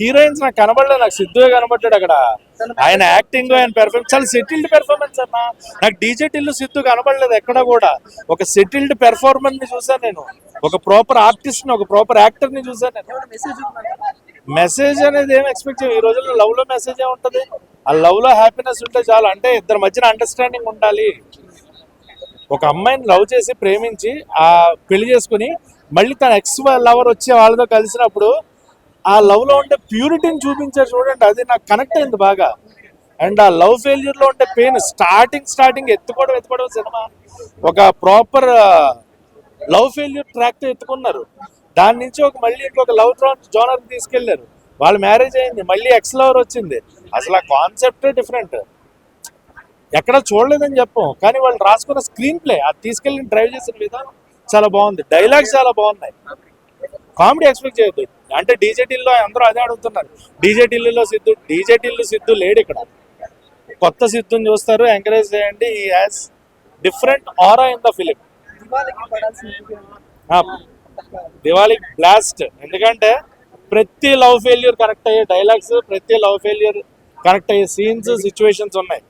Heroines నాకు కనబడలేదు, నాకు సిద్ధువే కనబడ్డాడు అక్కడ. ఆయన యాక్టింగ్, ఆయన పెర్ఫార్మెన్స్ చాలా సెటిల్డ్ పెర్ఫార్మెన్స్ అన్న. నాకు డీజే టిల్లు సిద్ధు కనబడలేదు ఎక్కడ కూడా. ఒక సెటిల్డ్ పెర్ఫార్మెన్స్ ని చూసాను నేను, ఒక ప్రాపర్ ఆర్టిస్ట్ ని, ఒక ప్రాపర్ యాక్టర్ ని చూసాను నేను. మెసేజ్ అనేది ఏం ఎక్స్పెక్ట్ చేయం. ఈ రోజుల్లో లవ్ లో మెసేజ్ ఏ ఉంటది. ఆ లవ్ లో హ్యాపీనెస్ ఉంటే చాలు. అంటే ఇద్దరి మధ్యన అండర్స్టాండింగ్ ఉండాలి. ఒక అమ్మాయిని లవ్ చేసి ప్రేమించి ఆ పెళ్లి చేసుకుని మళ్ళీ తన ఎక్స్ లవర్ వచ్చి వాళ్ళతో కలిసినప్పుడు ఆ లవ్ లో ఉండే ప్యూరిటీని చూపించారు చూడండి, అది నాకు కనెక్ట్ అయింది బాగా. అండ్ ఆ లవ్ ఫెయిల్యూర్ లో ఉండే పెయిన్, స్టార్టింగ్ ఎత్తుకోవడం సినిమా ఒక ప్రాపర్ లవ్ ఫెయిల్యూర్ ట్రాక్ తో ఎత్తుకున్నారు. దాని నుంచి మళ్ళీ ఇంకొక లవ్ జోనర్ తీసుకెళ్లారు. వాళ్ళ మ్యారేజ్ అయింది, మళ్ళీ ఎక్స్ లవర్ వచ్చింది. అసలు ఆ కాన్సెప్టే డిఫరెంట్, ఎక్కడ చూడలేదని చెప్పం. కానీ వాళ్ళు రాసుకున్న స్క్రీన్ ప్లే, అది తీసుకెళ్ళి డ్రైవ్ చేసిన విధానం చాలా బాగుంది. డైలాగ్స్ చాలా బాగున్నాయి. కామెడీ ఎక్స్పెక్ట్ చేయొద్దు. అంటే డీజే టిల్లు అందరూ అదే అడుగుతున్నారు, డీజే టిల్లు సిద్ధు లేడు ఇక్కడ. కొత్త సిద్ధుని చూస్తారు, ఎంకరేజ్ చేయండి. He has different aura in the film. Diwali blast. ఎందుకంటే ప్రతి లవ్ ఫెయిల్యూర్ కనెక్ట్ అయ్యే డైలాగ్స్, ప్రతి లవ్ ఫెయిల్యూర్ కనెక్ట్ అయ్యే సీన్స్, సిచ్యువేషన్స్ ఉన్నాయి.